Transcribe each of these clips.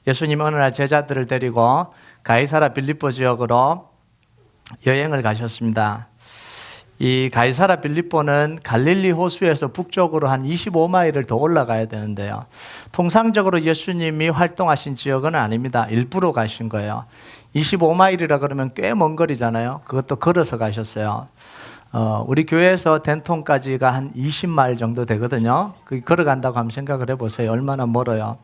예수님 어느 날 제자들을 데리고 가이사라 빌립보 지역으로 여행을 가셨습니다. 이 가이사라 빌립보는 갈릴리 호수에서 북쪽으로 한 25마일을 더 올라가야 되는데요. 통상적으로 예수님이 활동하신 지역은 아닙니다. 일부러 가신 거예요. 25마일이라 그러면 꽤 먼 거리잖아요. 그것도 걸어서 가셨어요. 우리 교회에서 denton까지가 한 20마일 정도 되거든요. 걸어간다고 한번 생각을 해보세요. 얼마나 멀어요.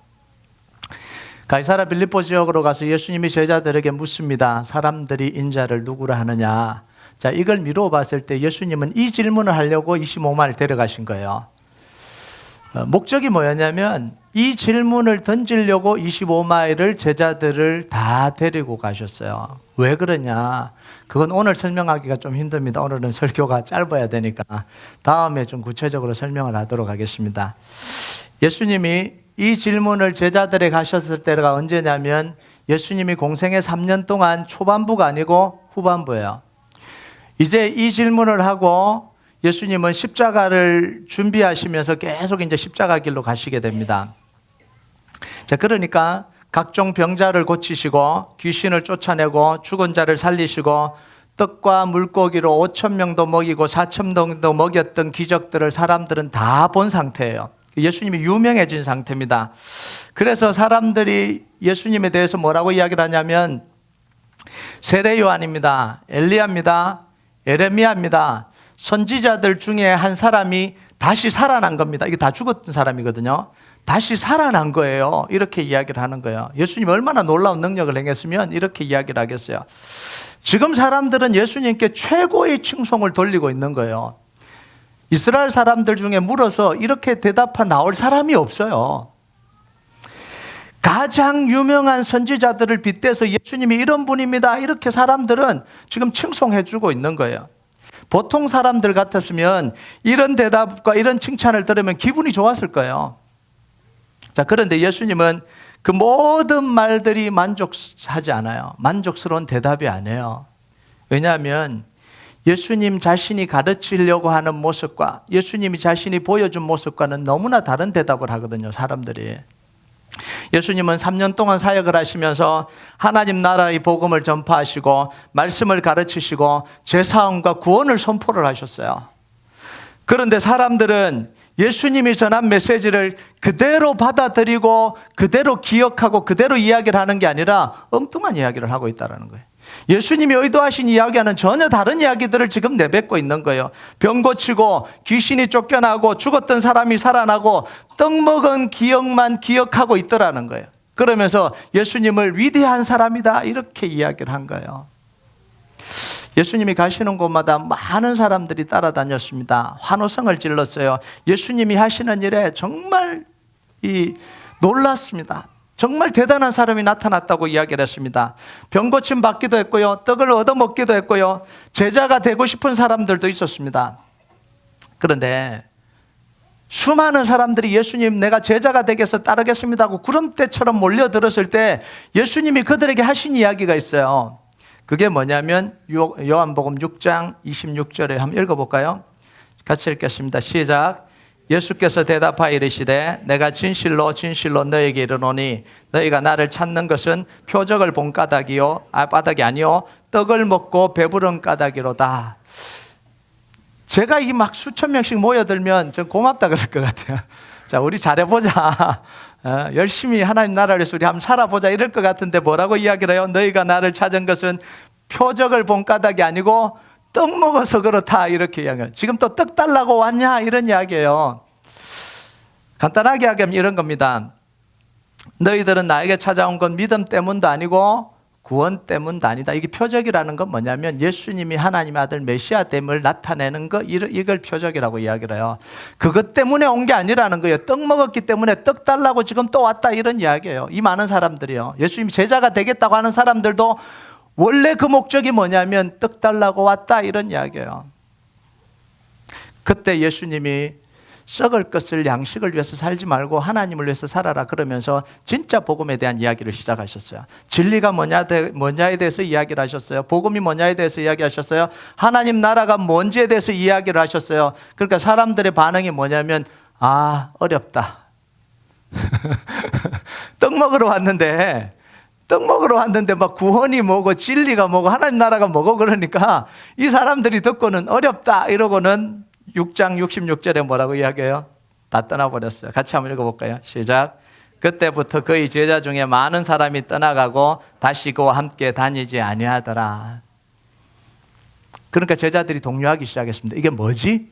가이사라 빌립보 지역으로 가서 예수님이 제자들에게 묻습니다. 사람들이 인자를 누구라 하느냐. 자, 이걸 미루어 봤을 때 예수님은 이 질문을 하려고 25마일 데려가신 거예요. 목적이 뭐였냐면 이 질문을 던지려고 25마일을 제자들을 다 데리고 가셨어요. 왜 그러냐? 그건 오늘 설명하기가 좀 힘듭니다. 오늘은 설교가 짧아야 되니까 다음에 좀 구체적으로 설명을 하도록 하겠습니다. 예수님이 이 질문을 제자들에게 하셨을 때가 언제냐면 예수님이 공생의 3년 동안 초반부가 아니고 후반부예요. 이제 이 질문을 하고 예수님은 십자가를 준비하시면서 계속 이제 십자가 길로 가시게 됩니다. 자, 그러니까 각종 병자를 고치시고 귀신을 쫓아내고 죽은 자를 살리시고 떡과 물고기로 5,000명도 먹이고 4,000명도 먹였던 기적들을 사람들은 다 본 상태예요. 예수님이 유명해진 상태입니다. 그래서 사람들이 예수님에 대해서 뭐라고 이야기를 하냐면 세례 요한입니다. 엘리야입니다. 에레미야입니다. 선지자들 중에 한 사람이 다시 살아난 겁니다. 이게 다 죽었던 사람이거든요. 다시 살아난 거예요. 이렇게 이야기를 하는 거예요. 예수님이 얼마나 놀라운 능력을 행했으면 이렇게 이야기를 하겠어요. 지금 사람들은 예수님께 최고의 칭송을 돌리고 있는 거예요. 이스라엘 사람들 중에 물어서 이렇게 대답한 나올 사람이 없어요. 가장 유명한 선지자들을 빗대서 예수님이 이런 분입니다. 이렇게 사람들은 지금 칭송해 주고 있는 거예요. 보통 사람들 같았으면 이런 대답과 이런 칭찬을 들으면 기분이 좋았을 거예요. 자, 그런데 예수님은 그 모든 말들이 만족하지 않아요. 만족스러운 대답이 아니에요. 왜냐하면 예수님 자신이 가르치려고 하는 모습과 예수님이 자신이 보여준 모습과는 너무나 다른 대답을 하거든요, 사람들이. 예수님은 3년 동안 사역을 하시면서 하나님 나라의 복음을 전파하시고 말씀을 가르치시고 제사함과 구원을 선포를 하셨어요. 그런데 사람들은 예수님이 전한 메시지를 그대로 받아들이고 그대로 기억하고 그대로 이야기를 하는 게 아니라 엉뚱한 이야기를 하고 있다는 거예요. 예수님이 의도하신 이야기와는 전혀 다른 이야기들을 지금 내뱉고 있는 거예요. 병 고치고 귀신이 쫓겨나고 죽었던 사람이 살아나고 떡 먹은 기억만 기억하고 있더라는 거예요. 그러면서 예수님을 위대한 사람이다 이렇게 이야기를 한 거예요. 예수님이 가시는 곳마다 많은 사람들이 따라다녔습니다. 환호성을 질렀어요. 예수님이 하시는 일에 정말 놀랐습니다. 정말 대단한 사람이 나타났다고 이야기를 했습니다. 병 고침 받기도 했고요. 떡을 얻어먹기도 했고요. 제자가 되고 싶은 사람들도 있었습니다. 그런데 수많은 사람들이 예수님 내가 제자가 되겠어 따르겠습니다 하고 구름대처럼 몰려들었을 때 예수님이 그들에게 하신 이야기가 있어요. 그게 뭐냐면 요한복음 6장 26절에 한번 읽어볼까요? 같이 읽겠습니다. 시작. 예수께서 대답하여 이르시되 내가 진실로 진실로 너에게 이르노니 너희가 나를 찾는 것은 표적을 본 까닭이 아니요 떡을 먹고 배부른 까닭이로다. 제가 이 막 수천 명씩 모여들면 좀 고맙다 그럴 것 같아요. 자, 우리 잘해보자. 열심히 하나님 나라를 위해서 우리 한번 살아보자 이럴 것 같은데 뭐라고 이야기를 해요? 너희가 나를 찾은 것은 표적을 본 까닭이 아니고 떡 먹어서 그렇다 이렇게 이야기해요. 지금 또 떡 달라고 왔냐 이런 이야기예요. 간단하게 하면 이런 겁니다. 너희들은 나에게 찾아온 건 믿음 때문도 아니고 구원 때문도 아니다. 이게 표적이라는 건 뭐냐면 예수님이 하나님의 아들 메시아됨을 나타내는 거 이걸 표적이라고 이야기를 해요. 그것 때문에 온 게 아니라는 거예요. 떡 먹었기 때문에 떡 달라고 지금 또 왔다 이런 이야기예요. 이 많은 사람들이요. 예수님이 제자가 되겠다고 하는 사람들도 원래 그 목적이 뭐냐면 떡 달라고 왔다 이런 이야기예요. 그때 예수님이 썩을 것을 양식을 위해서 살지 말고 하나님을 위해서 살아라 그러면서 진짜 복음에 대한 이야기를 시작하셨어요. 진리가 뭐냐에 대해서 이야기를 하셨어요. 복음이 뭐냐에 대해서 이야기하셨어요. 하나님 나라가 뭔지에 대해서 이야기를 하셨어요. 그러니까 사람들의 반응이 뭐냐면 어렵다. 떡 먹으러 왔는데 막 구원이 뭐고 진리가 뭐고 하나님 나라가 뭐고 그러니까 이 사람들이 듣고는 어렵다 이러고는 6장 66절에 뭐라고 이야기해요? 다 떠나버렸어요. 같이 한번 읽어볼까요? 시작. 그때부터 그의 제자 중에 많은 사람이 떠나가고 다시 그와 함께 다니지 아니하더라. 그러니까 제자들이 동요하기 시작했습니다. 이게 뭐지?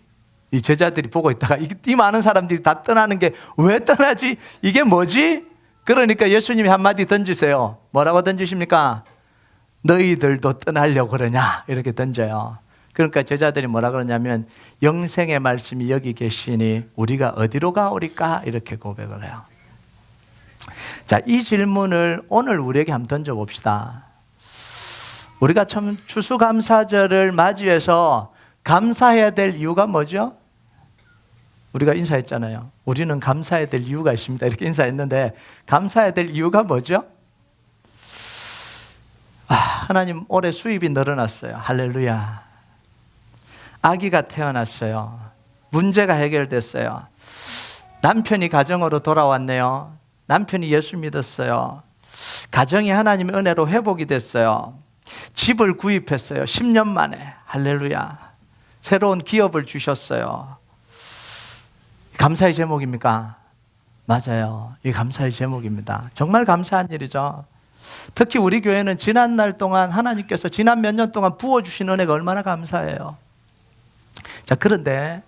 이 제자들이 보고 있다가 이 많은 사람들이 다 떠나는 게 왜 떠나지? 이게 뭐지? 그러니까 예수님이 한마디 던지세요. 뭐라고 던지십니까? 너희들도 떠나려고 그러냐? 이렇게 던져요. 그러니까 제자들이 뭐라 그러냐면 영생의 말씀이 여기 계시니 우리가 어디로 가오리까? 이렇게 고백을 해요. 자, 이 질문을 오늘 우리에게 한번 던져봅시다. 우리가 참 추수감사절을 맞이해서 감사해야 될 이유가 뭐죠? 우리가 인사했잖아요. 우리는 감사해야 될 이유가 있습니다. 이렇게 인사했는데 감사해야 될 이유가 뭐죠? 하나님 올해 수입이 늘어났어요. 할렐루야. 아기가 태어났어요. 문제가 해결됐어요. 남편이 가정으로 돌아왔네요. 남편이 예수 믿었어요. 가정이 하나님의 은혜로 회복이 됐어요. 집을 구입했어요. 10년 만에. 할렐루야. 새로운 기업을 주셨어요. 감사의 제목입니까? 맞아요. 이 감사의 제목입니다. 정말 감사한 일이죠. 특히 우리 교회는 지난 날 동안 하나님께서 지난 몇 년 동안 부어주신 은혜가 얼마나 감사해요. 자, 그런데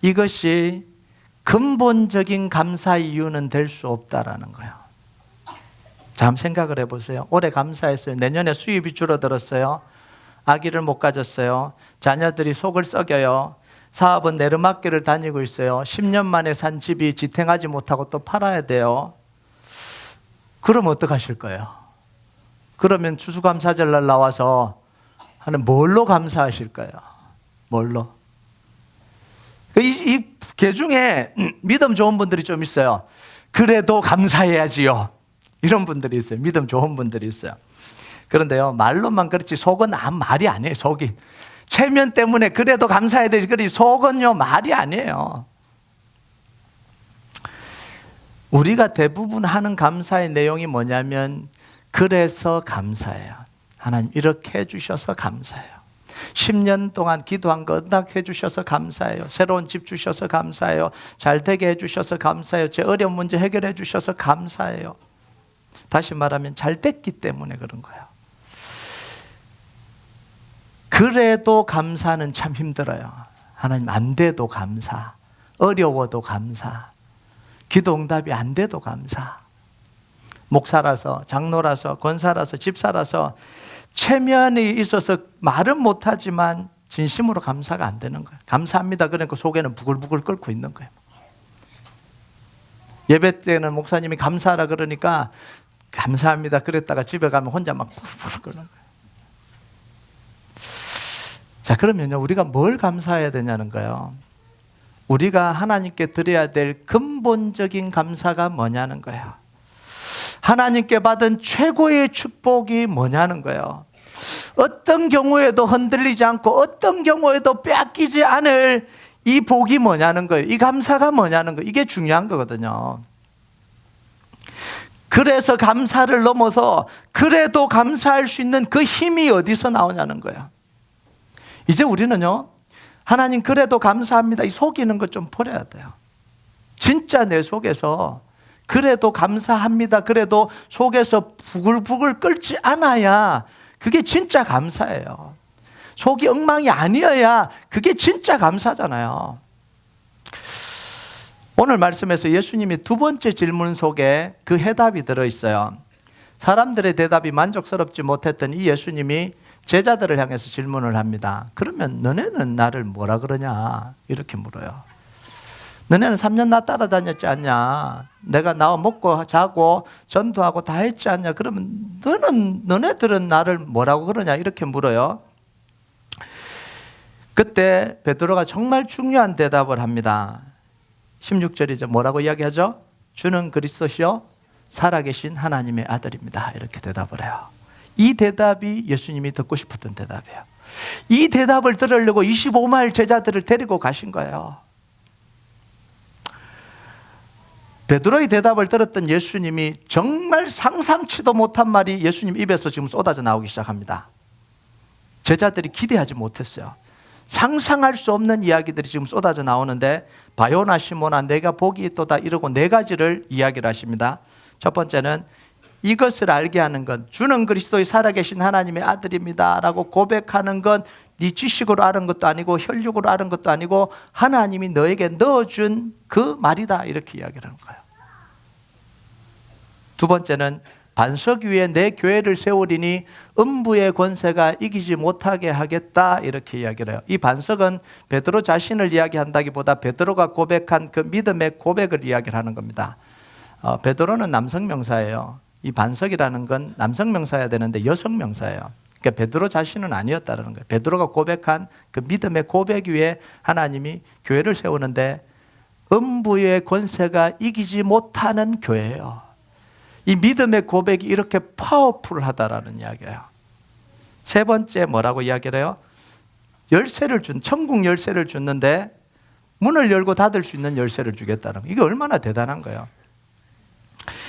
이것이 근본적인 감사의 이유는 될 수 없다라는 거예요. 자, 한번 생각을 해보세요. 올해 감사했어요. 내년에 수입이 줄어들었어요. 아기를 못 가졌어요. 자녀들이 속을 썩여요. 사업은 내르막길을 다니고 있어요. 10년 만에 산 집이 지탱하지 못하고 또 팔아야 돼요. 그럼 어떡하실 거예요? 그러면 추수감사절날 나와서 하는 뭘로 감사하실 거예요? 뭘로? 이 개 중에 믿음 좋은 분들이 좀 있어요. 그래도 감사해야지요. 이런 분들이 있어요. 믿음 좋은 분들이 있어요. 그런데요, 말로만 그렇지 속은 말이 아니에요. 속이. 체면 때문에 그래도 감사해야 되지. 그러지 속은요 말이 아니에요. 우리가 대부분 하는 감사의 내용이 뭐냐면 그래서 감사해요. 하나님 이렇게 해주셔서 감사해요. 10년 동안 기도한 거 응답해 주셔서 감사해요. 새로운 집 주셔서 감사해요. 잘 되게 해주셔서 감사해요. 제 어려운 문제 해결해 주셔서 감사해요. 다시 말하면 잘 됐기 때문에 그런 거예요. 그래도 감사는 참 힘들어요. 하나님 안 돼도 감사, 어려워도 감사, 기도 응답이 안 돼도 감사. 목사라서, 장로라서, 권사라서, 집사라서 체면이 있어서 말은 못하지만 진심으로 감사가 안 되는 거예요. 감사합니다. 그러니까 속에는 부글부글 끓고 있는 거예요. 예배 때는 목사님이 감사하라 그러니까 감사합니다. 그랬다가 집에 가면 혼자 막 부글부글 끓는 거예요. 자, 그러면요, 우리가 뭘 감사해야 되냐는 거예요. 우리가 하나님께 드려야 될 근본적인 감사가 뭐냐는 거예요. 하나님께 받은 최고의 축복이 뭐냐는 거예요. 어떤 경우에도 흔들리지 않고 어떤 경우에도 빼앗기지 않을 이 복이 뭐냐는 거예요. 이 감사가 뭐냐는 거예요. 이게 중요한 거거든요. 그래서 감사를 넘어서 그래도 감사할 수 있는 그 힘이 어디서 나오냐는 거예요. 이제 우리는요, 하나님 그래도 감사합니다. 이 속이는 것 좀 버려야 돼요. 진짜 내 속에서 그래도 감사합니다. 그래도 속에서 부글부글 끓지 않아야 그게 진짜 감사예요. 속이 엉망이 아니어야 그게 진짜 감사잖아요. 오늘 말씀에서 예수님이 두 번째 질문 속에 그 해답이 들어있어요. 사람들의 대답이 만족스럽지 못했던 이 예수님이 제자들을 향해서 질문을 합니다. 그러면 너네는 나를 뭐라 그러냐? 이렇게 물어요. 너네는 3년 나 따라다녔지 않냐? 내가 나와 먹고 자고 전도하고 다 했지 않냐? 그러면 너네들은 나를 뭐라고 그러냐? 이렇게 물어요. 그때 베드로가 정말 중요한 대답을 합니다. 16절이죠. 뭐라고 이야기하죠? 주는 그리스도시요 살아계신 하나님의 아들입니다. 이렇게 대답을 해요. 이 대답이 예수님이 듣고 싶었던 대답이에요. 이 대답을 들으려고 25마일 제자들을 데리고 가신 거예요. 베드로의 대답을 들었던 예수님이 정말 상상치도 못한 말이 예수님 입에서 지금 쏟아져 나오기 시작합니다. 제자들이 기대하지 못했어요. 상상할 수 없는 이야기들이 지금 쏟아져 나오는데, 바요나 시몬아 내가 복이 있도다 이러고 네 가지를 이야기를 하십니다. 첫 번째는 이것을 알게 하는 건 주는 그리스도의 살아계신 하나님의 아들입니다 라고 고백하는 건 네 지식으로 아는 것도 아니고 혈육으로 아는 것도 아니고 하나님이 너에게 넣어준 그 말이다, 이렇게 이야기를 하는 거예요. 두 번째는 반석 위에 내 교회를 세우리니 음부의 권세가 이기지 못하게 하겠다, 이렇게 이야기를 해요. 이 반석은 베드로 자신을 이야기한다기보다 베드로가 고백한 그 믿음의 고백을 이야기를 하는 겁니다. 베드로는 남성 명사예요. 이 반석이라는 건 남성 명사여야 되는데 여성 명사예요. 그러니까 베드로 자신은 아니었다는 거예요. 베드로가 고백한 그 믿음의 고백 위에 하나님이 교회를 세우는데 음부의 권세가 이기지 못하는 교회예요. 이 믿음의 고백이 이렇게 파워풀하다라는 이야기예요. 세 번째 뭐라고 이야기를 해요? 열쇠를 천국 열쇠를 줬는데 문을 열고 닫을 수 있는 열쇠를 주겠다는 거. 이게 얼마나 대단한 거예요.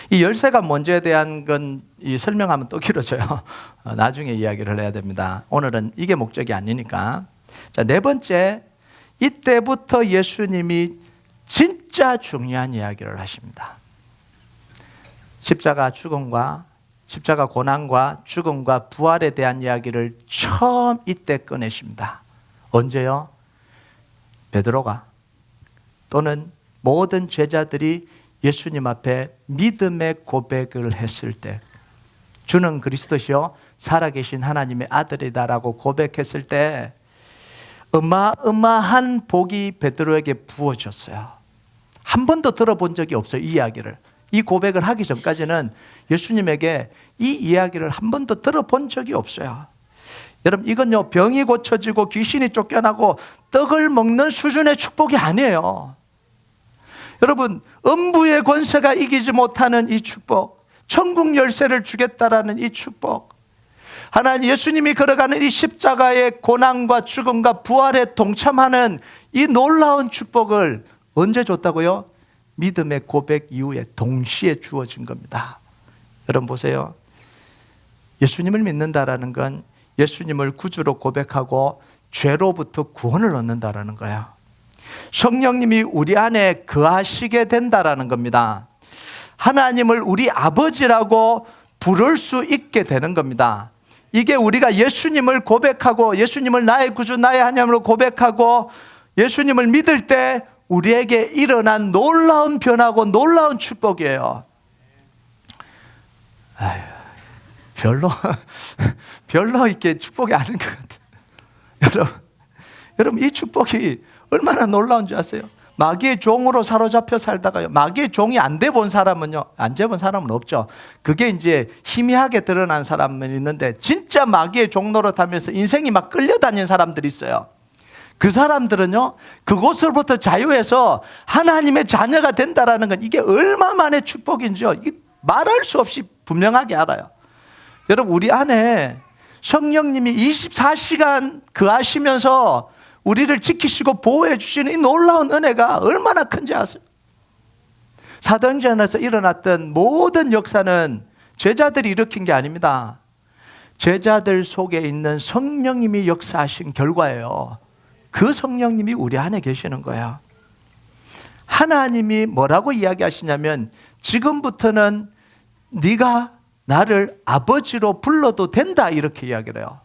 이 열쇠가 뭔지에 대한 건 이 설명하면 또 길어져요. 나중에 이야기를 해야 됩니다. 오늘은 이게 목적이 아니니까. 자, 네 번째, 이때부터 예수님이 진짜 중요한 이야기를 하십니다. 십자가 죽음과 십자가 고난과 죽음과 부활에 대한 이야기를 처음 이때 꺼내십니다. 언제요? 베드로가 또는 모든 제자들이 예수님 앞에 믿음의 고백을 했을 때, 주는 그리스도시요 살아계신 하나님의 아들이다라고 고백했을 때 어마어마한 복이 베드로에게 부어졌어요. 한 번도 들어본 적이 없어요. 이 이야기를. 이 고백을 하기 전까지는 예수님에게 이 이야기를 한 번도 들어본 적이 없어요. 여러분, 이건요 병이 고쳐지고 귀신이 쫓겨나고 떡을 먹는 수준의 축복이 아니에요. 여러분, 음부의 권세가 이기지 못하는 이 축복, 천국 열쇠를 주겠다라는 이 축복, 하나님 예수님이 걸어가는 이 십자가의 고난과 죽음과 부활에 동참하는 이 놀라운 축복을 언제 줬다고요? 믿음의 고백 이후에 동시에 주어진 겁니다. 여러분 보세요. 예수님을 믿는다라는 건 예수님을 구주로 고백하고 죄로부터 구원을 얻는다라는 거예요. 성령님이 우리 안에 거하시게 된다라는 겁니다. 하나님을 우리 아버지라고 부를 수 있게 되는 겁니다. 이게 우리가 예수님을 고백하고 예수님을 나의 구주 나의 하나님으로 고백하고 예수님을 믿을 때 우리에게 일어난 놀라운 변화고 놀라운 축복이에요. 아유, 별로 이렇게 축복이 아닌 것 같아요. 여러분 이 축복이 얼마나 놀라운지 아세요? 마귀의 종으로 사로잡혀 살다가요, 마귀의 종이 안 돼 본 사람은요, 안 돼 본 사람은 없죠. 그게 이제 희미하게 드러난 사람은 있는데, 진짜 마귀의 종 노릇하면서 인생이 막 끌려다니는 사람들이 있어요. 그 사람들은요, 그곳으로부터 자유해서 하나님의 자녀가 된다라는 건 이게 얼마만의 축복인지요, 이게 말할 수 없이 분명하게 알아요. 여러분, 우리 안에 성령님이 24시간 거하시면서 우리를 지키시고 보호해 주시는 이 놀라운 은혜가 얼마나 큰지 아세요? 사도행전에서 일어났던 모든 역사는 제자들이 일으킨 게 아닙니다. 제자들 속에 있는 성령님이 역사하신 결과예요. 그 성령님이 우리 안에 계시는 거예요. 하나님이 뭐라고 이야기하시냐면, 지금부터는 네가 나를 아버지로 불러도 된다, 이렇게 이야기를 해요.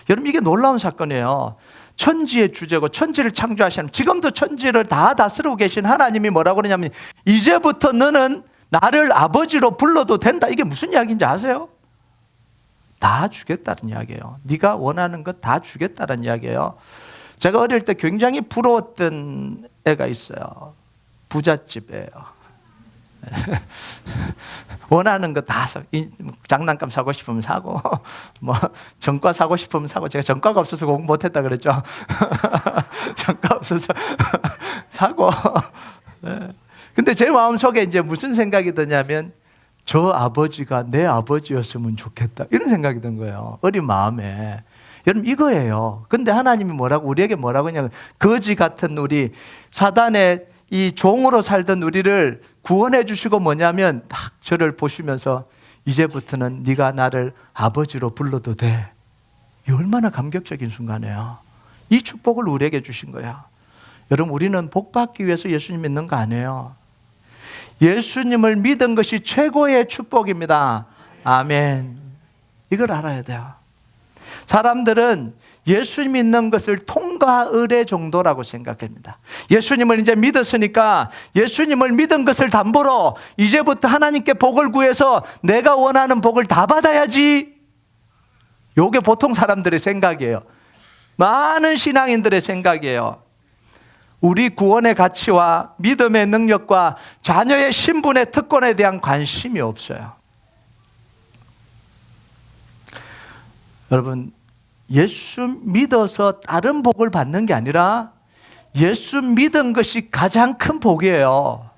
여러분, 이게 놀라운 사건이에요. 천지의 주제고 천지를 창조하시는, 지금도 천지를 다 다스리고 계신 하나님이 뭐라고 그러냐면, 이제부터 너는 나를 아버지로 불러도 된다. 이게 무슨 이야기인지 아세요? 다 주겠다는 이야기예요. 네가 원하는 것 다 주겠다는 이야기예요. 제가 어릴 때 굉장히 부러웠던 애가 있어요. 부잣집이에요. 원하는 거 다 사, 장난감 사고 싶으면 사고, 뭐 전과 사고 싶으면 사고. 제가 전과가 없어서 공부 못했다 그랬죠. 전과 없어서 사고. 근데 제 마음속에 이제 무슨 생각이 드냐면, 저 아버지가 내 아버지였으면 좋겠다, 이런 생각이 든 거예요. 어린 마음에. 여러분, 이거예요. 근데 하나님이 우리에게 뭐라고 하냐면, 거지 같은 우리 사단의 이 종으로 살던 우리를 구원해 주시고 뭐냐면 딱 저를 보시면서 이제부터는 네가 나를 아버지로 불러도 돼. 이 얼마나 감격적인 순간이에요. 이 축복을 우리에게 주신 거야. 여러분, 우리는 복 받기 위해서 예수님 믿는 거 아니에요. 예수님을 믿은 것이 최고의 축복입니다. 아멘. 이걸 알아야 돼요. 사람들은 예수님 믿는 것을 통과 의례 정도라고 생각합니다. 예수님을 이제 믿었으니까 예수님을 믿은 것을 담보로 이제부터 하나님께 복을 구해서 내가 원하는 복을 다 받아야지. 이게 보통 사람들의 생각이에요. 많은 신앙인들의 생각이에요. 우리 구원의 가치와 믿음의 능력과 자녀의 신분의 특권에 대한 관심이 없어요. 여러분, 예수 믿어서 다른 복을 받는 게 아니라 예수 믿은 것이 가장 큰 복이에요.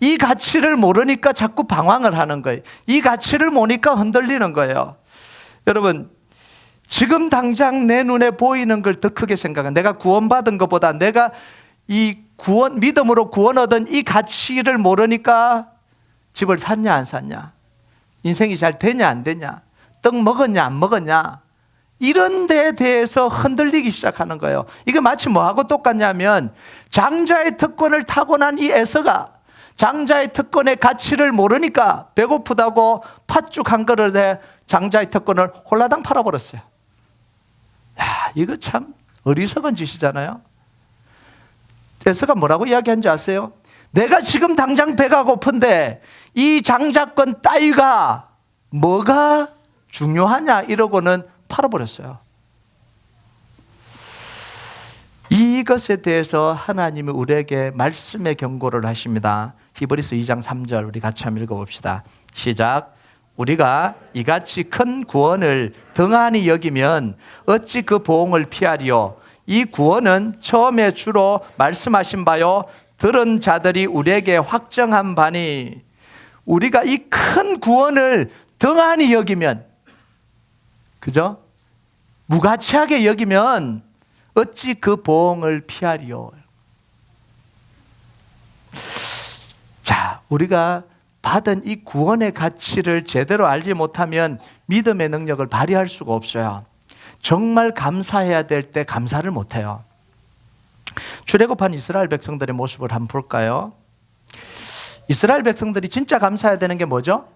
이 가치를 모르니까 자꾸 방황을 하는 거예요. 이 가치를 모르니까 흔들리는 거예요. 여러분, 지금 당장 내 눈에 보이는 걸 더 크게 생각해. 내가 구원받은 것보다 내가 이 믿음으로 구원 얻은 이 가치를 모르니까 집을 샀냐 안 샀냐, 인생이 잘 되냐 안 되냐, 떡 먹었냐 안 먹었냐, 이런 데에 대해서 흔들리기 시작하는 거예요. 이게 마치 뭐하고 똑같냐면 장자의 특권을 타고난 이 에서가 장자의 특권의 가치를 모르니까 배고프다고 팥죽 한 그릇에 장자의 특권을 홀라당 팔아버렸어요. 야, 이거 참 어리석은 짓이잖아요. 에서가 뭐라고 이야기한지 아세요? 내가 지금 당장 배가 고픈데 이 장자권 따위가 뭐가 중요하냐 이러고는 팔아버렸어요. 이것에 대해서 하나님이 우리에게 말씀의 경고를 하십니다. 히브리서 2장 3절 우리 같이 한번 읽어봅시다. 시작. 우리가 이같이 큰 구원을 등한히 여기면 어찌 그 보응을 피하리요. 이 구원은 처음에 주로 말씀하신 바요 들은 자들이 우리에게 확정한 바니, 우리가 이 큰 구원을 등한히 여기면, 그죠? 무가치하게 여기면 어찌 그 보응을 피하리요. 자, 우리가 받은 이 구원의 가치를 제대로 알지 못하면 믿음의 능력을 발휘할 수가 없어요. 정말 감사해야 될 때 감사를 못해요. 출애굽한 이스라엘 백성들의 모습을 한번 볼까요? 이스라엘 백성들이 진짜 감사해야 되는 게 뭐죠?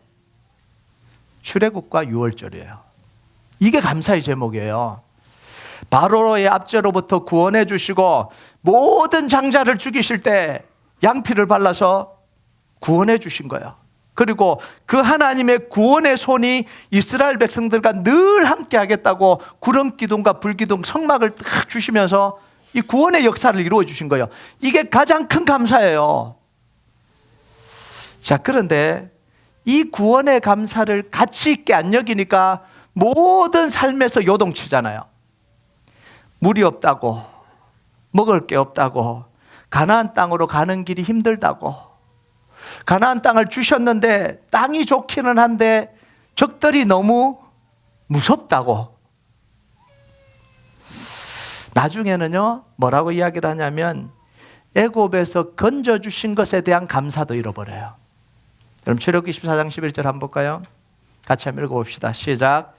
출애굽과 유월절이에요. 이게 감사의 제목이에요. 바로의 압제로부터 구원해 주시고 모든 장자를 죽이실 때 양피를 발라서 구원해 주신 거예요. 그리고 그 하나님의 구원의 손이 이스라엘 백성들과 늘 함께 하겠다고 구름 기둥과 불 기둥 성막을 딱 주시면서 이 구원의 역사를 이루어 주신 거예요. 이게 가장 큰 감사예요. 자, 그런데 이 구원의 감사를 가치 있게 안 여기니까 모든 삶에서 요동치잖아요. 물이 없다고, 먹을 게 없다고, 가나안 땅으로 가는 길이 힘들다고, 가나안 땅을 주셨는데 땅이 좋기는 한데 적들이 너무 무섭다고. 나중에는요 뭐라고 이야기를 하냐면 애굽에서 건져주신 것에 대한 감사도 잃어버려요. 그럼 출애굽기 24장 11절 한번 볼까요? 같이 한번 읽어봅시다. 시작.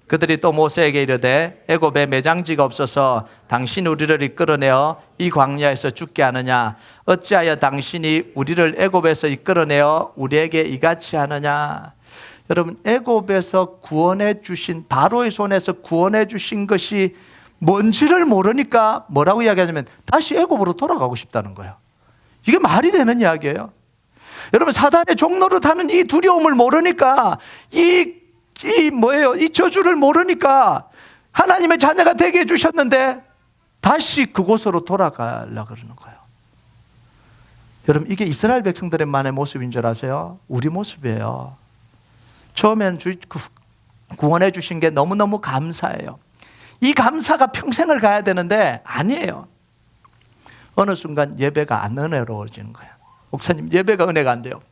그들이 또 모세에게 이르되 애굽에 매장지가 없어서 당신이 우리를 이끌어내어 이 광야에서 죽게 하느냐? 어찌하여 당신이 우리를 애굽에서 이끌어내어 우리에게 이같이 하느냐? 여러분, 애굽에서 구원해 주신, 바로의 손에서 구원해 주신 것이 뭔지를 모르니까 뭐라고 이야기하냐면 다시 애굽으로 돌아가고 싶다는 거예요. 이게 말이 되는 이야기예요. 여러분, 사단의 종노릇하는 이 두려움을 모르니까 이 저주를 모르니까 하나님의 자녀가 되게 해주셨는데 다시 그곳으로 돌아가려고 그러는 거예요. 여러분, 이게 이스라엘 백성들만의 모습인 줄 아세요? 우리 모습이에요. 처음엔 구원해 주신 게 너무너무 감사해요. 이 감사가 평생을 가야 되는데 아니에요. 어느 순간 예배가 안 은혜로워지는 거예요. 목사님, 예배가 은혜가 안 돼요.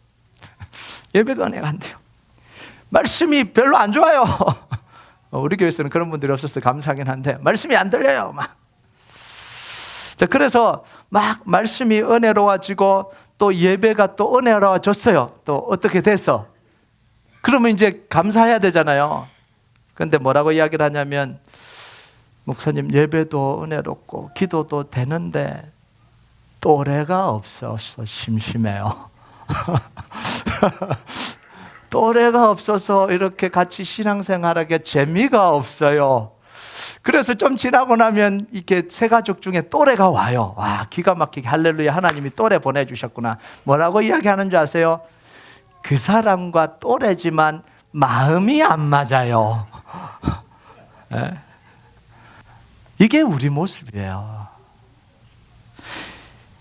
예배가 은혜가 안 돼요. 말씀이 별로 안 좋아요. 우리 교회에서는 그런 분들이 없어서 감사하긴 한데 말씀이 안 들려요. 막. 자, 그래서 막 말씀이 은혜로워지고 또 예배가 또 은혜로워졌어요. 또 어떻게 돼서? 그러면 이제 감사해야 되잖아요. 근데 뭐라고 이야기를 하냐면, 목사님 예배도 은혜롭고 기도도 되는데 또래가 없어서 심심해요. 또래가 없어서 이렇게 같이 신앙생활하기에 재미가 없어요. 그래서 좀 지나고 나면 이렇게 세 가족 중에 또래가 와요. 와, 기가 막히게 할렐루야, 하나님이 또래 보내주셨구나. 뭐라고 이야기하는 줄 아세요? 그 사람과 또래지만 마음이 안 맞아요. 네? 이게 우리 모습이에요.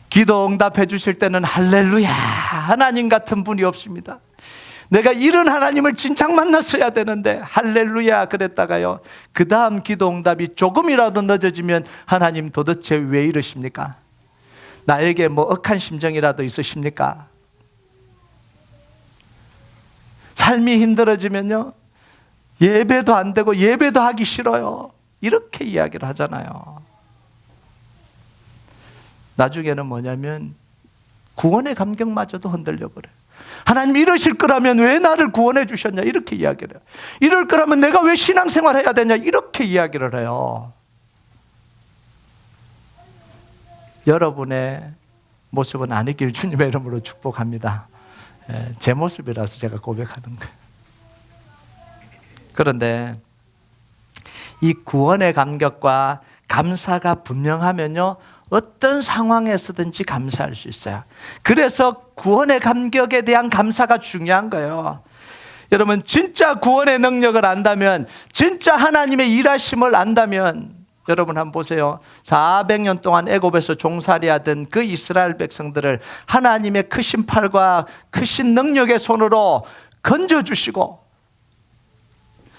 기도 응답해 주실 때는 할렐루야, 하나님 같은 분이 없습니다. 내가 이런 하나님을 진작 만났어야 되는데 할렐루야 그랬다가요, 그 다음 기도 응답이 조금이라도 늦어지면 하나님 도대체 왜 이러십니까? 나에게 뭐 억한 심정이라도 있으십니까? 삶이 힘들어지면요, 예배도 안 되고 예배도 하기 싫어요. 이렇게 이야기를 하잖아요. 나중에는 뭐냐면 구원의 감격마저도 흔들려 버려요. 하나님 이러실 거라면 왜 나를 구원해 주셨냐, 이렇게 이야기를 해요. 이럴 거라면 내가 왜 신앙생활 해야 되냐, 이렇게 이야기를 해요. 여러분의 모습은 아니길 주님의 이름으로 축복합니다. 제 모습이라서 제가 고백하는 거예요. 그런데 이 구원의 감격과 감사가 분명하면요, 어떤 상황에서든지 감사할 수 있어요. 그래서 구원의 감격에 대한 감사가 중요한 거예요. 여러분, 진짜 구원의 능력을 안다면, 진짜 하나님의 일하심을 안다면, 여러분 한번 보세요. 400년 동안 애굽에서 종살이하던 그 이스라엘 백성들을 하나님의 크신 팔과 크신 능력의 손으로 건져주시고,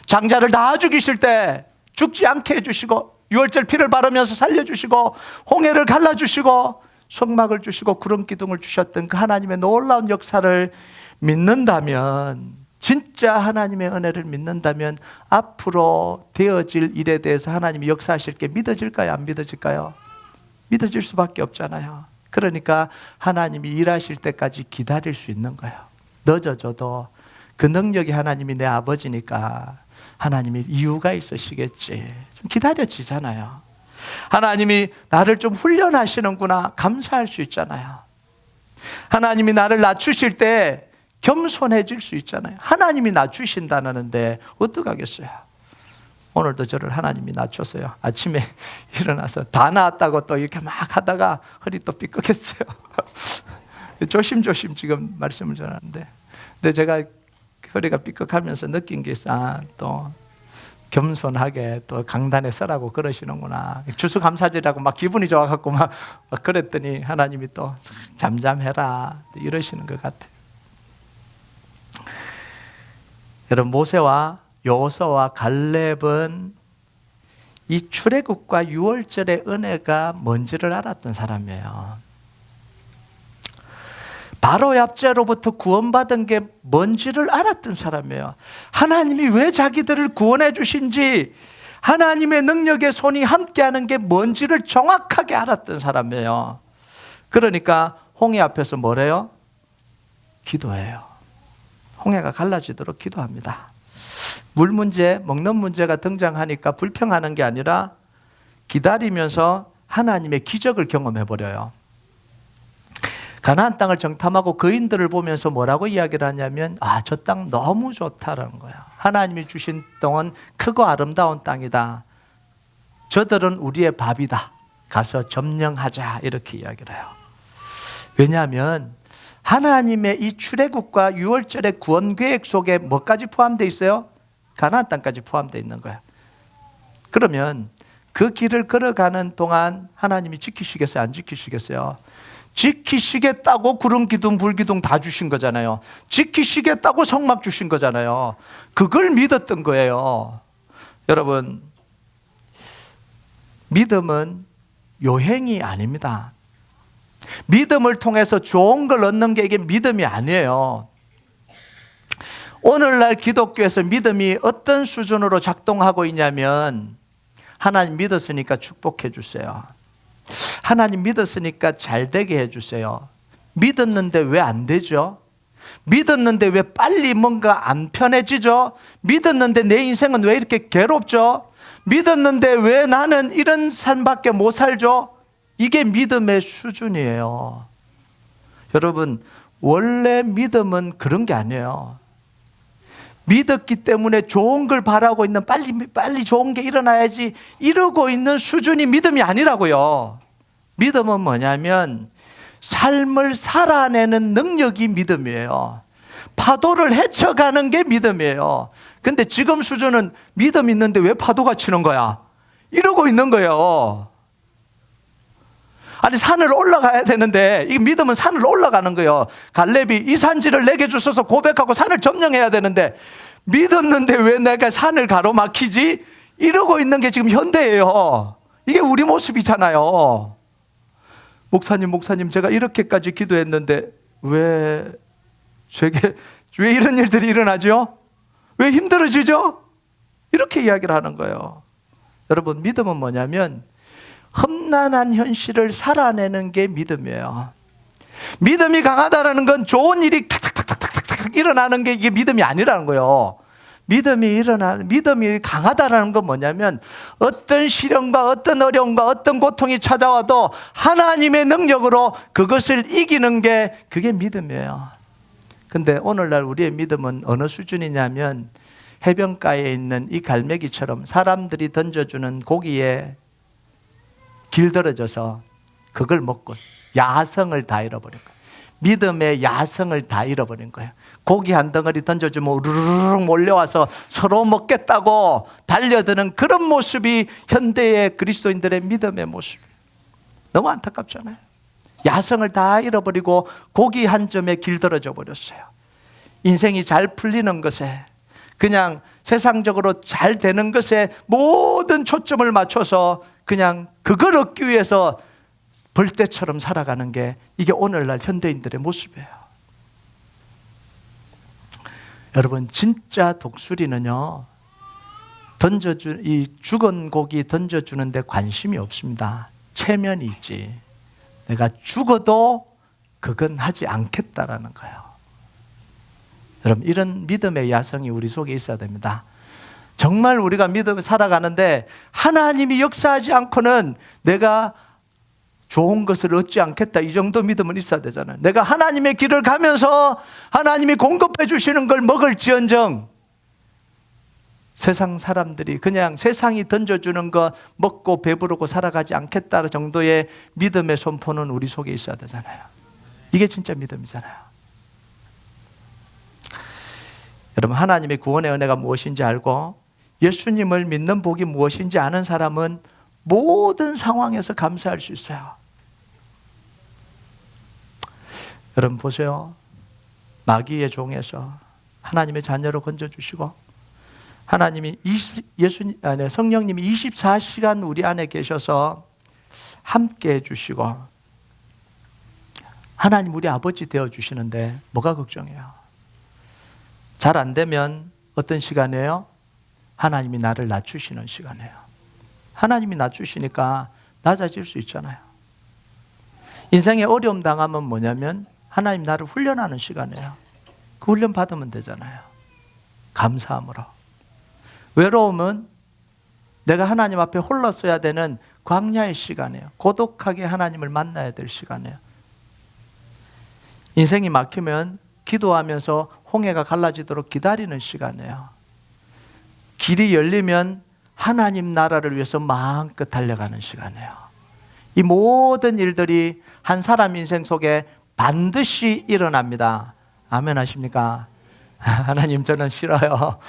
장자를 낳아 죽이실 때 죽지 않게 해주시고, 유월절 피를 바르면서 살려주시고, 홍해를 갈라주시고, 성막을 주시고, 구름 기둥을 주셨던 그 하나님의 놀라운 역사를 믿는다면, 진짜 하나님의 은혜를 믿는다면 앞으로 되어질 일에 대해서 하나님이 역사하실 게 믿어질까요? 안 믿어질까요? 믿어질 수밖에 없잖아요. 그러니까 하나님이 일하실 때까지 기다릴 수 있는 거예요. 늦어져도 그 능력이 하나님이 내 아버지니까 하나님이 이유가 있으시겠지. 좀 기다려지잖아요. 하나님이 나를 좀 훈련하시는구나, 감사할 수 있잖아요. 하나님이 나를 낮추실 때 겸손해질 수 있잖아요. 하나님이 낮추신다는데 어떡하겠어요? 오늘도 저를 하나님이 낮췄어요. 아침에 일어나서 다 나았다고 또 이렇게 막 하다가 허리 또 삐끗했어요. 조심조심 지금 말씀을 전하는데, 근데 제가 허리가 삐끗하면서 느낀 게 있어. 또 겸손하게 또 강단에 서라고 그러시는구나. 추수감사절이라고 막 기분이 좋아갖고 막 그랬더니 하나님이 또 잠잠해라 이러시는 것 같아요. 여러분, 모세와 여호수아와 갈렙은 이 출애굽과 유월절의 은혜가 뭔지를 알았던 사람이에요. 바로 압제로부터 구원받은 게 뭔지를 알았던 사람이에요. 하나님이 왜 자기들을 구원해 주신지, 하나님의 능력의 손이 함께하는 게 뭔지를 정확하게 알았던 사람이에요. 그러니까 홍해 앞에서 뭐래요? 기도해요. 홍해가 갈라지도록 기도합니다. 물 문제, 먹는 문제가 등장하니까 불평하는 게 아니라 기다리면서 하나님의 기적을 경험해 버려요. 가나안 땅을 정탐하고 거인들을 보면서 뭐라고 이야기를 하냐면, 저 땅 너무 좋다라는 거예요. 하나님이 주신 땅은 크고 아름다운 땅이다. 저들은 우리의 밥이다. 가서 점령하자, 이렇게 이야기를 해요. 왜냐하면 하나님의 이 출애굽과 유월절의 구원 계획 속에 뭐까지 포함되어 있어요? 가나안 땅까지 포함되어 있는 거예요. 그러면 그 길을 걸어가는 동안 하나님이 지키시겠어요? 안 지키시겠어요? 지키시겠다고 구름 기둥, 불 기둥 다 주신 거잖아요. 지키시겠다고 성막 주신 거잖아요. 그걸 믿었던 거예요. 여러분, 믿음은 요행이 아닙니다. 믿음을 통해서 좋은 걸 얻는 게 이게 믿음이 아니에요. 오늘날 기독교에서 믿음이 어떤 수준으로 작동하고 있냐면, 하나님 믿었으니까 축복해 주세요. 하나님 믿었으니까 잘 되게 해주세요. 믿었는데 왜 안 되죠? 믿었는데 왜 빨리 뭔가 안 편해지죠? 믿었는데 내 인생은 왜 이렇게 괴롭죠? 믿었는데 왜 나는 이런 삶밖에 못 살죠? 이게 믿음의 수준이에요. 여러분, 원래 믿음은 그런 게 아니에요. 믿었기 때문에 좋은 걸 바라고 있는, 빨리 좋은 게 일어나야지 이러고 있는 수준이 믿음이 아니라고요. 믿음은 뭐냐면 삶을 살아내는 능력이 믿음이에요. 파도를 헤쳐가는 게 믿음이에요. 근데 지금 수준은 믿음 있는데 왜 파도가 치는 거야? 이러고 있는 거예요. 아니, 산을 올라가야 되는데, 이 믿음은 산을 올라가는 거예요. 갈렙이 이 산지를 내게 주셔서 고백하고 산을 점령해야 되는데, 믿었는데 왜 내가 산을 가로막히지? 이러고 있는 게 지금 현대예요. 이게 우리 모습이잖아요. 목사님, 제가 이렇게까지 기도했는데 왜 이런 일들이 일어나죠? 왜 힘들어지죠? 이렇게 이야기를 하는 거예요. 여러분, 믿음은 뭐냐면 험난한 현실을 살아내는 게 믿음이에요. 믿음이 강하다는 건 좋은 일이 탁탁탁탁탁 일어나는 게 이게 믿음이 아니라는 거예요. 믿음이 강하다는 건 뭐냐면 어떤 시련과 어떤 어려움과 어떤 고통이 찾아와도 하나님의 능력으로 그것을 이기는 게 그게 믿음이에요. 근데 오늘날 우리의 믿음은 어느 수준이냐면 해변가에 있는 이 갈매기처럼 사람들이 던져주는 고기에 길들여져서 그걸 먹고 야성을 다 잃어버린 거예요. 믿음의 야성을 다 잃어버린 거예요. 고기 한 덩어리 던져주면 우르르르 몰려와서 서로 먹겠다고 달려드는 그런 모습이 현대의 그리스도인들의 믿음의 모습이에요. 너무 안타깝잖아요. 야성을 다 잃어버리고 고기 한 점에 길들여져 버렸어요. 인생이 잘 풀리는 것에, 그냥 세상적으로 잘 되는 것에 모든 초점을 맞춰서 그냥 그걸 얻기 위해서 벌떼처럼 살아가는 게 이게 오늘날 현대인들의 모습이에요. 여러분, 진짜 독수리는요, 이 죽은 고기 던져주는데 관심이 없습니다. 체면이 있지. 내가 죽어도 그건 하지 않겠다라는 거예요. 여러분, 이런 믿음의 야성이 우리 속에 있어야 됩니다. 정말 우리가 믿음을 살아가는데 하나님이 역사하지 않고는 내가 좋은 것을 얻지 않겠다, 이 정도 믿음은 있어야 되잖아요. 내가 하나님의 길을 가면서 하나님이 공급해 주시는 걸 먹을지언정 세상 사람들이 그냥 세상이 던져주는 거 먹고 배부르고 살아가지 않겠다 정도의 믿음의 선포는 우리 속에 있어야 되잖아요. 이게 진짜 믿음이잖아요. 여러분, 하나님의 구원의 은혜가 무엇인지 알고 예수님을 믿는 복이 무엇인지 아는 사람은 모든 상황에서 감사할 수 있어요. 여러분 보세요. 마귀의 종에서 하나님의 자녀로 건져주시고 하나님이 성령님이 24시간 우리 안에 계셔서 함께 해주시고 하나님 우리 아버지 되어주시는데 뭐가 걱정이에요? 잘 안 되면 어떤 시간이에요? 하나님이 나를 낮추시는 시간이에요. 하나님이 낮추시니까 낮아질 수 있잖아요. 인생에 어려움 당하면 뭐냐면 하나님 나를 훈련하는 시간이에요. 그 훈련 받으면 되잖아요. 감사함으로. 외로움은 내가 하나님 앞에 홀로 써야 되는 광야의 시간이에요. 고독하게 하나님을 만나야 될 시간이에요. 인생이 막히면 기도하면서 홍해가 갈라지도록 기다리는 시간이에요. 길이 열리면 하나님 나라를 위해서 마음껏 달려가는 시간이에요. 이 모든 일들이 한 사람 인생 속에 반드시 일어납니다. 아멘 하십니까? 하나님 저는 싫어요.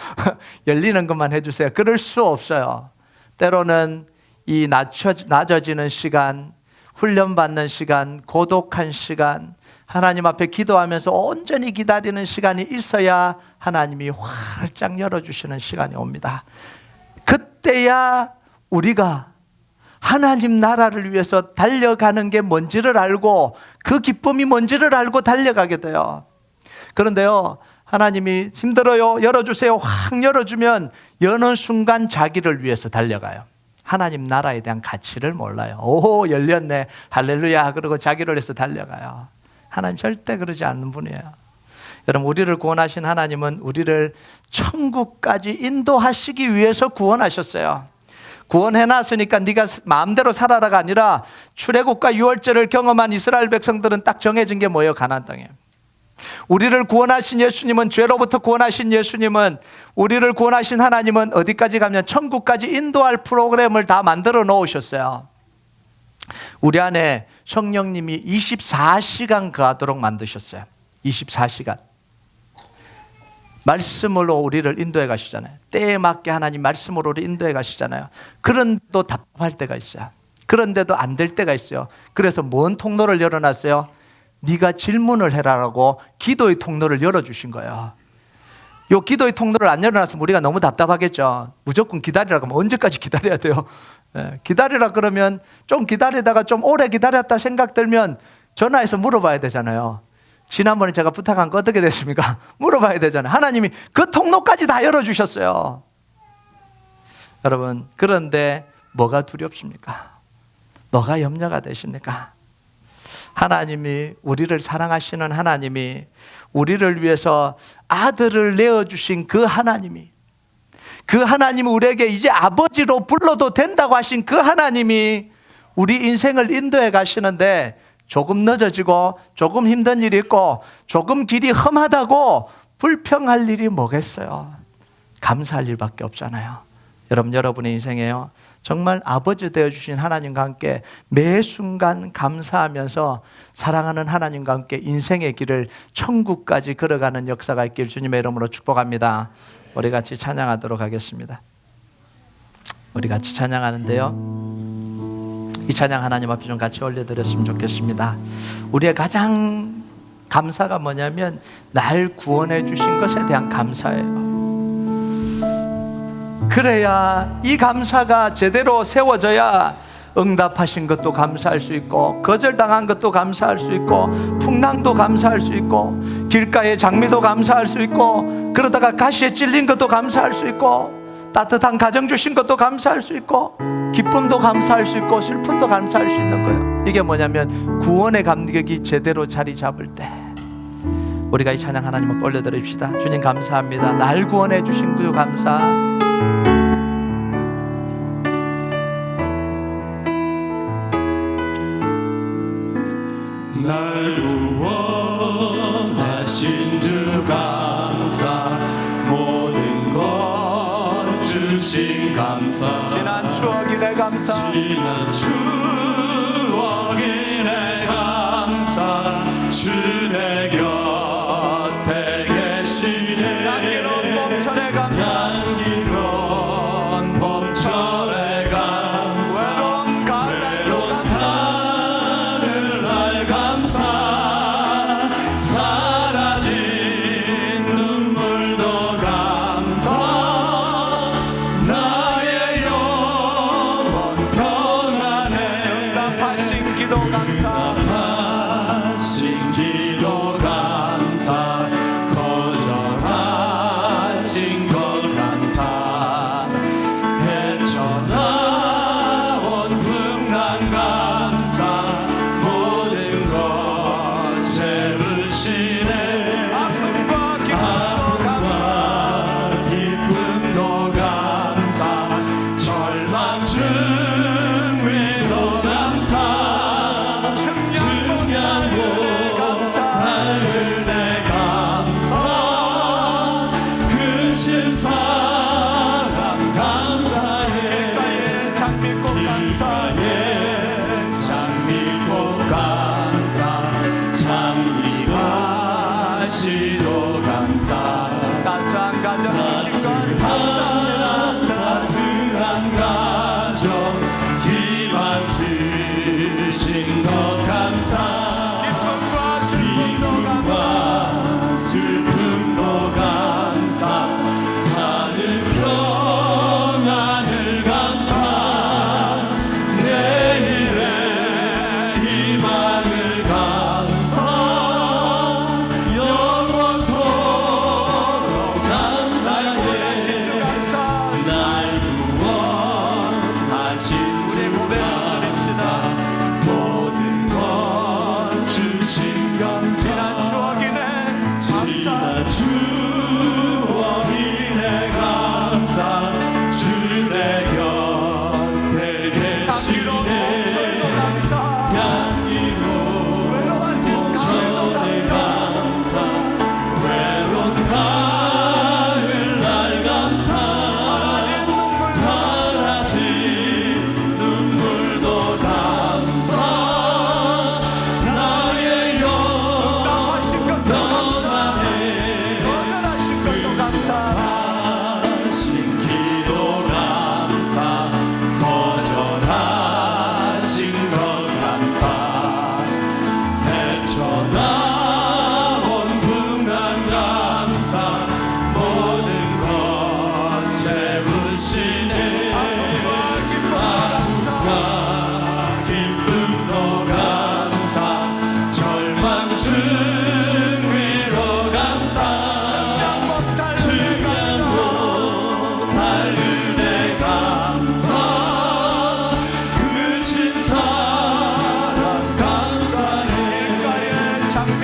열리는 것만 해주세요. 그럴 수 없어요. 때로는 이 낮아지는 시간, 훈련받는 시간, 고독한 시간, 하나님 앞에 기도하면서 온전히 기다리는 시간이 있어야 하나님이 활짝 열어주시는 시간이 옵니다. 그때야 우리가 하나님 나라를 위해서 달려가는 게 뭔지를 알고 그 기쁨이 뭔지를 알고 달려가게 돼요. 그런데요, 하나님이 힘들어요, 열어주세요, 확 열어주면 여는 순간 자기를 위해서 달려가요. 하나님 나라에 대한 가치를 몰라요. 오, 열렸네, 할렐루야, 그러고 자기를 위해서 달려가요. 하나님 절대 그러지 않는 분이에요. 여러분, 우리를 구원하신 하나님은 우리를 천국까지 인도하시기 위해서 구원하셨어요. 구원해놨으니까 네가 마음대로 살아라가 아니라 출애굽과 유월절을 경험한 이스라엘 백성들은 딱 정해진 게 뭐예요? 가나안 땅이에요. 우리를 구원하신 예수님은, 죄로부터 구원하신 예수님은, 우리를 구원하신 하나님은 어디까지 가면 천국까지 인도할 프로그램을 다 만들어 놓으셨어요. 우리 안에 성령님이 24시간 거하도록 만드셨어요. 24시간 말씀으로 우리를 인도해 가시잖아요. 때에 맞게 하나님 말씀으로 우리 인도해 가시잖아요. 그런데도 답답할 때가 있어요. 그런데도 안 될 때가 있어요. 그래서 뭔 통로를 열어놨어요? 네가 질문을 해라라고 기도의 통로를 열어주신 거예요. 요 기도의 통로를 안 열어놨으면 우리가 너무 답답하겠죠. 무조건 기다리라고 하면 언제까지 기다려야 돼요? 기다리라 그러면 좀 기다리다가 좀 오래 기다렸다 생각 들면 전화해서 물어봐야 되잖아요. 지난번에 제가 부탁한 거 어떻게 됐습니까? 물어봐야 되잖아요. 하나님이 그 통로까지 다 열어주셨어요. 여러분, 그런데 뭐가 두렵습니까? 뭐가 염려가 되십니까? 하나님이, 우리를 사랑하시는 하나님이, 우리를 위해서 아들을 내어주신 그 하나님이, 그 하나님이 우리에게 이제 아버지로 불러도 된다고 하신 그 하나님이 우리 인생을 인도해 가시는데 조금 늦어지고 조금 힘든 일이 있고 조금 길이 험하다고 불평할 일이 뭐겠어요? 감사할 일밖에 없잖아요. 여러분, 여러분의 인생에요, 정말 아버지 되어주신 하나님과 함께 매 순간 감사하면서 사랑하는 하나님과 함께 인생의 길을 천국까지 걸어가는 역사가 있길 주님의 이름으로 축복합니다. 우리 같이 찬양하도록 하겠습니다. 우리 같이 찬양하는데요, 이 찬양 하나님 앞에 좀 같이 올려드렸으면 좋겠습니다. 우리의 가장 감사가 뭐냐면 날 구원해 주신 것에 대한 감사예요. 그래야, 이 감사가 제대로 세워져야 응답하신 것도 감사할 수 있고, 거절당한 것도 감사할 수 있고, 풍랑도 감사할 수 있고, 길가의 장미도 감사할 수 있고, 그러다가 가시에 찔린 것도 감사할 수 있고, 따뜻한 가정 주신 것도 감사할 수 있고, 기쁨도 감사할 수 있고, 슬픔도 감사할 수 있는 거예요. 이게 뭐냐면 구원의 감격이 제대로 자리 잡을 때 우리가 이 찬양 하나님 앞에 올려드립시다. 주님 감사합니다. 날 구원해 주신 그 감사. 날 구원하신 주 감사, 모든 것 주신 감사, 지난 추억이 내 감사, 지난 추억이 내 감사, 주 내 곁에 계시네. 향기로운 봄철의 감사, 향기로운 봄철의 감사, 외로운 가을날 감사, 사라진 눈물도 감사, 나의 영혼 평안해. 응답하신 기도 감사, 응답하신 기도 감사, 거절하신 것 감사, 헤쳐나온 풍랑 감사, 모든 것 채우시네. 아픔과 기쁨도 감사, 절망 중위도 감사, 증량고 달은혜 감사, 크신 사랑 감사해. 장미꽃 감사, 길가에 장미꽃 감사, 장미와 시도 감사, 따스한 가정 주신 것 감사합니다. 따스한 가정 희망 주신 것 감사, 기쁨과 슬픔도 감사, 슬픔도 감사, 하늘 평안을 감사, 내일의 희망을 감사, 영원토록 감사해. 날 구원하신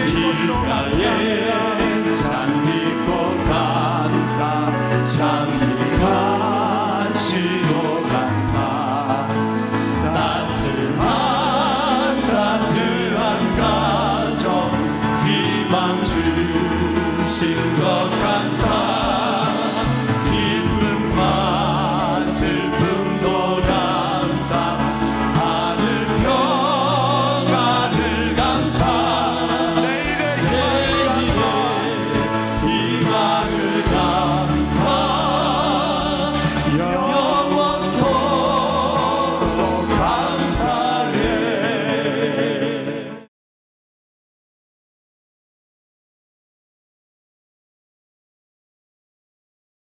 길가에 장미꽃 감사 장미가시도 감사 따스한 가정 희망 주신